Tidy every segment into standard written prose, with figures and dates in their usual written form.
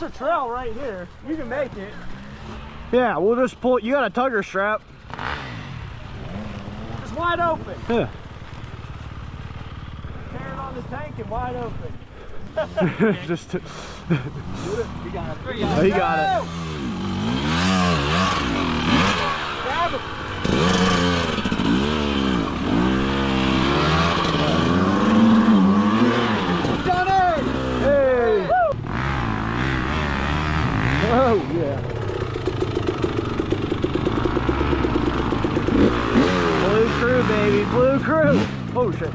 a trail right here. You can make it. Yeah, we'll just pull. You got a tugger strap. It's wide open. Yeah. Tearing on the tank and wide open. Just. You got it. Oh, he got it. Grab it. Done it! Hey! Woo! Oh yeah. Blue crew, baby, blue crew. Oh shit.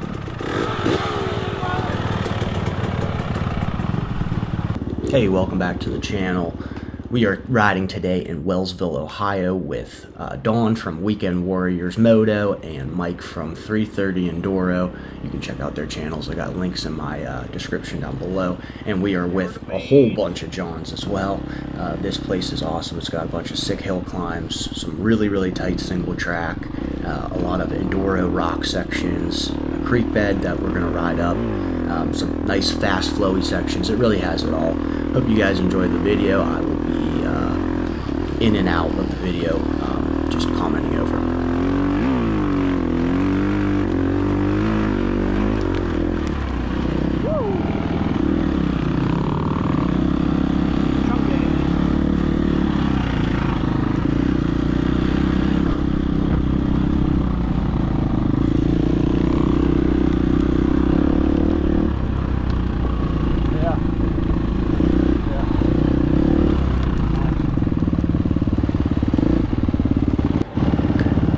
Hey, welcome back to the channel. We are riding today in Wellsville, Ohio with Dawn from Weekend Warriors Moto and Mike from 330 Enduro. You can check out their channels. I got links in my description down below. And we are with a whole bunch of Johns as well. This place is awesome. It's got a bunch of sick hill climbs, some really tight single track, a lot of Enduro rock sections, a creek bed that we're going to ride up, some nice fast flowy sections. It really has it all. Hope you guys enjoyed the video. I will be in and out of the video, just commenting over.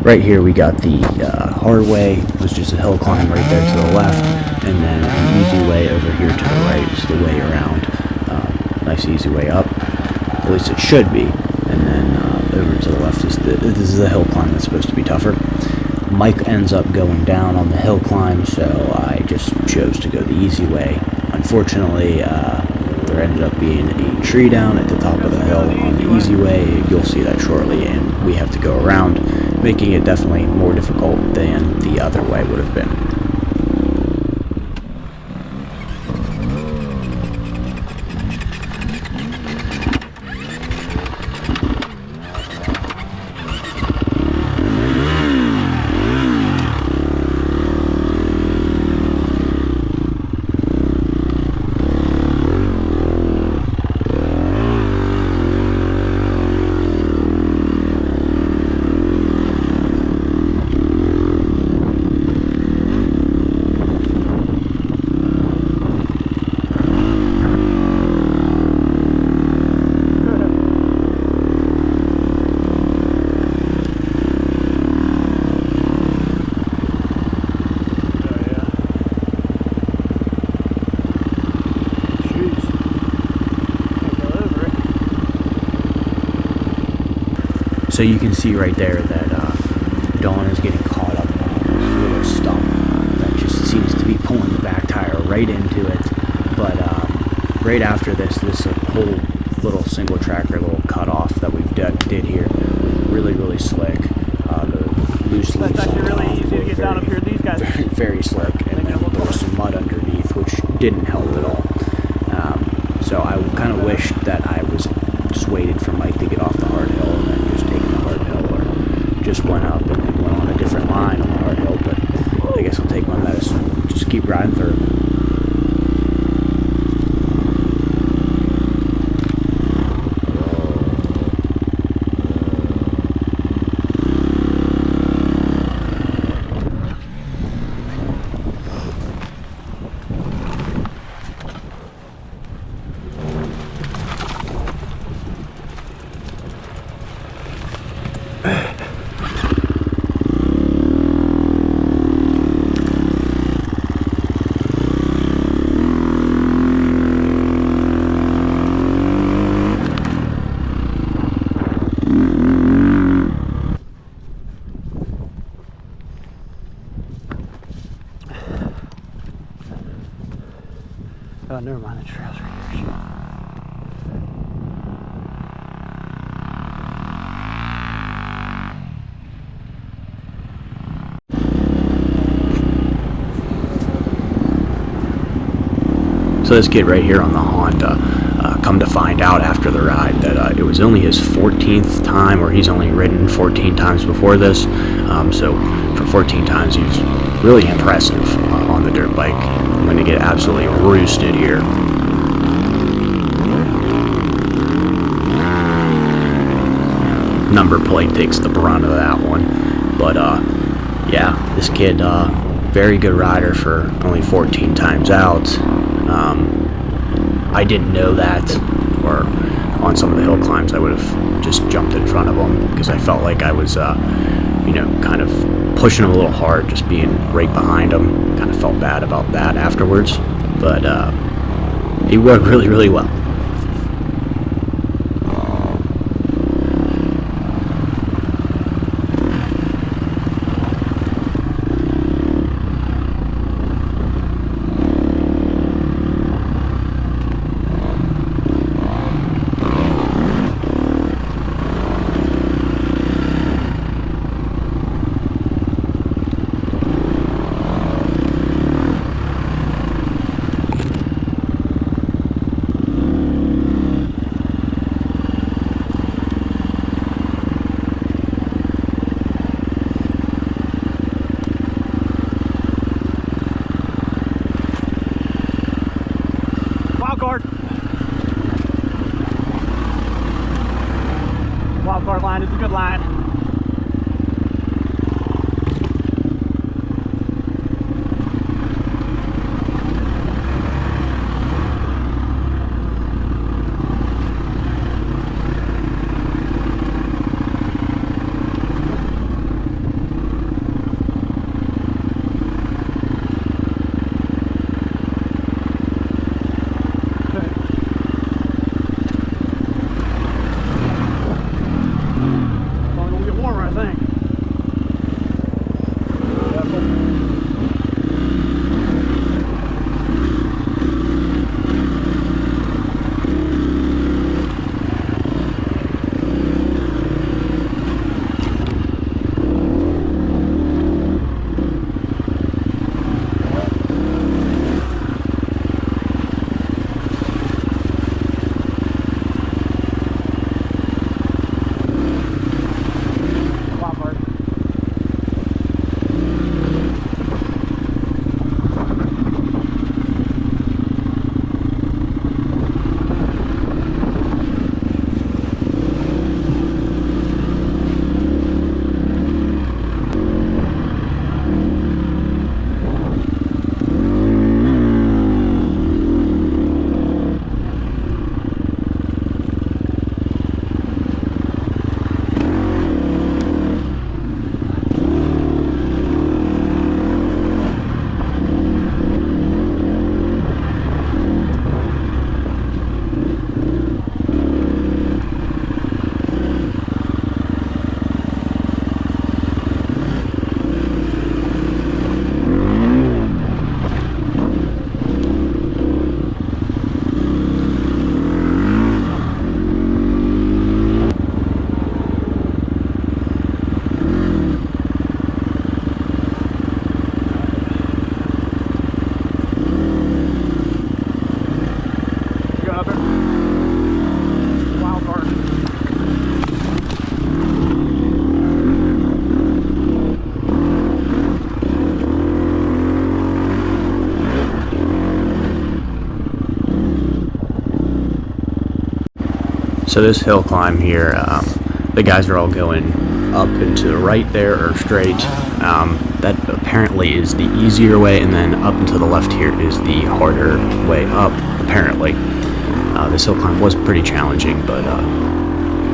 Right here we got the hard way, which is just a hill climb right there to the left, and then an easy way over here to the right is the way around. Nice easy way up, at least it should be, and then over to the left is this is the hill climb that's supposed to be tougher. Mike ends up going down on the hill climb, so I just chose to go the easy way. Unfortunately, there ended up being a tree down at the top of the hill on the easy way. You'll see that shortly, and we have to go around, making it definitely more difficult than the other way would have been. So you can see right there that Dawn is getting caught up on this little stump that just seems to be pulling the back tire right into it. But right after this whole little single tracker, little cutoff that we did here, really slick. The loose leaves. That's actually really easy to get down up here. These guys very slick, and then there was some mud underneath, which didn't help at all. So I kind of wish that I was just waited for Mike to get off the hard hill and then just taken the hard hill, or just went up and then went on a different line on the hard hill. But I guess I'll take my medicine and just keep riding through. Oh, never mind, the trail's right here. So this kid right here on the Honda, Come to find out after the ride that it was only his 14th time, or he's only ridden 14 times before this. So for 14 times, he's really impressive on the dirt bike. I'm going to get absolutely roosted here. Number plate takes the brunt of that one. But yeah, this kid, very good rider for only 14 times out. I didn't know that, or on some of the hill climbs I would have just jumped in front of him because I felt like I was, kind of pushing him a little hard, just being right behind him. Kind of felt bad about that afterwards, but he worked really, really well. Wildcard line is a good line. So this hill climb here, the guys are all going up and to the right there, or straight. That apparently is the easier way, and then up and to the left here is the harder way up, apparently. This hill climb was pretty challenging, but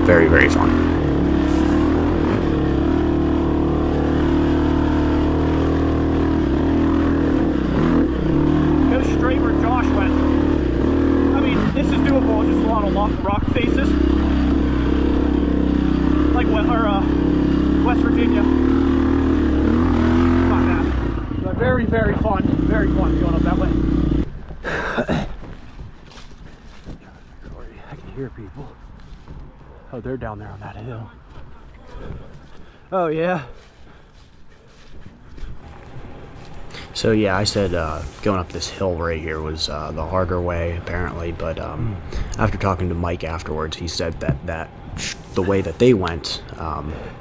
very, very fun. Go straight where Josh went. I mean, this is doable, just a lot of rock faces. Like West Virginia. Not bad. But very, very fun. Very fun going up that way. I can hear people. Oh, they're down there on that hill. Oh yeah. So yeah, I said going up this hill right here was the harder way apparently, but after talking to Mike afterwards, he said that the way that they went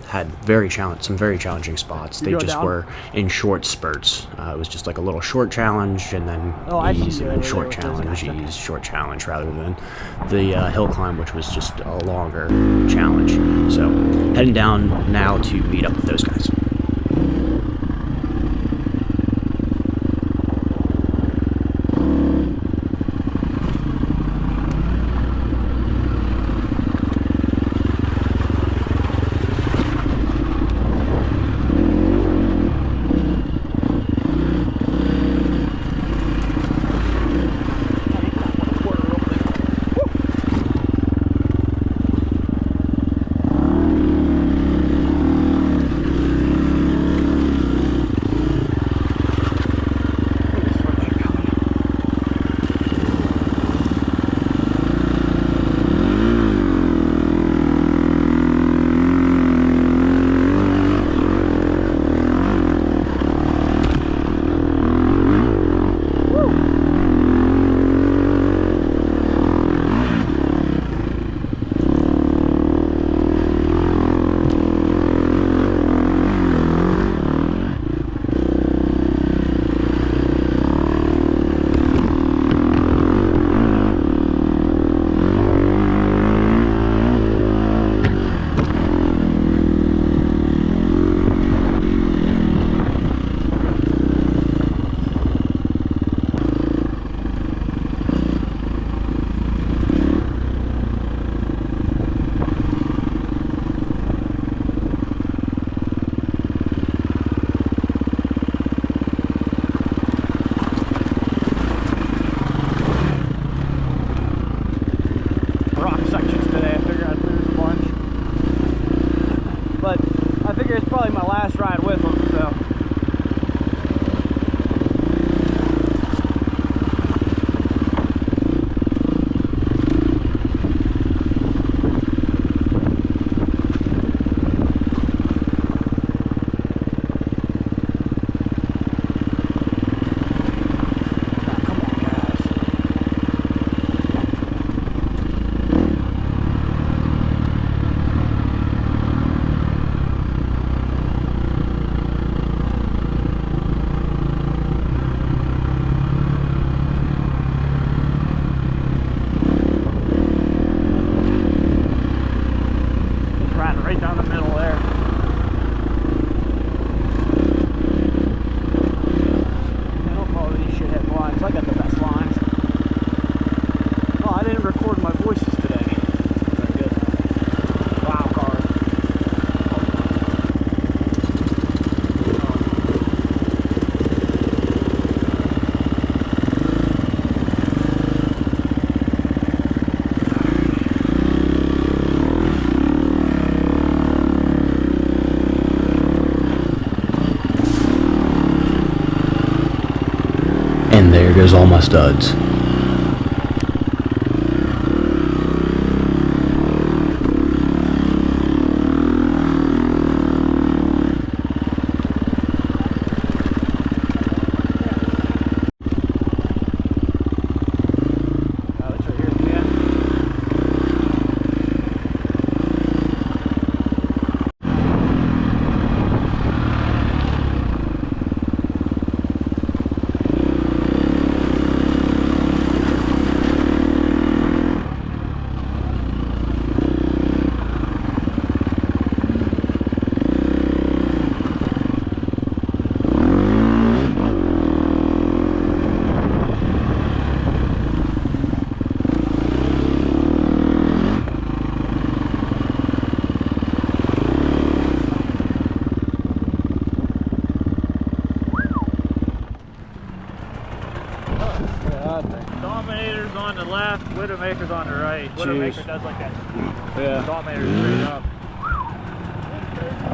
had some very challenging spots. They just were in short spurts. It was just like a little short challenge, and then ease, and then short challenge, ease, short challenge, rather than the hill climb, which was just a longer challenge. So heading down now to meet up with those guys. And there goes all my studs. Dominator's on the left, Widowmaker's on the right. Widowmaker does like that. Yeah. Dominator's straight up.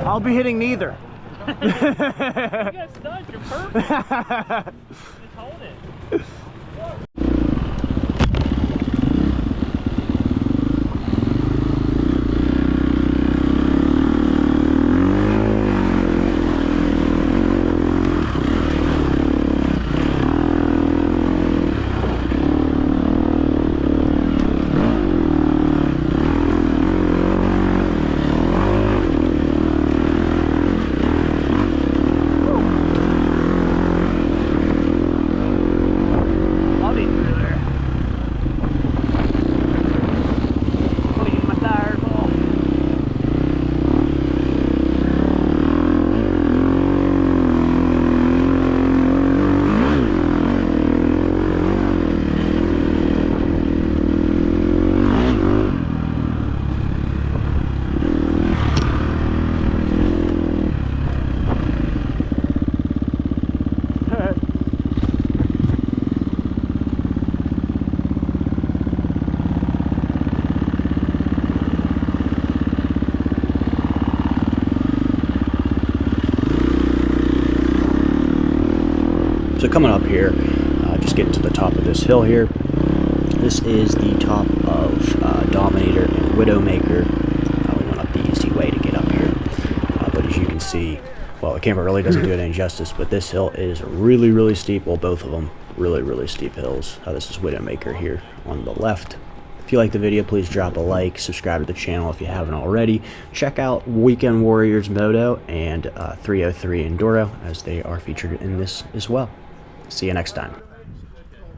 I'll be hitting neither. You got studs, you're perfect. Just hold it. coming up here, just getting to the top of this hill here. This is the top of Dominator and Widowmaker. We went up the easy way to get up here, but as you can see, well, the camera really doesn't do it any justice, but this hill is really, really steep. Well, both of them really, really steep hills. This is Widowmaker here on the left. If you like the video, please drop a like, subscribe to the channel if you haven't already. Check out Weekend Warriors Moto and 303 Enduro, as they are featured in this as well. See you next time.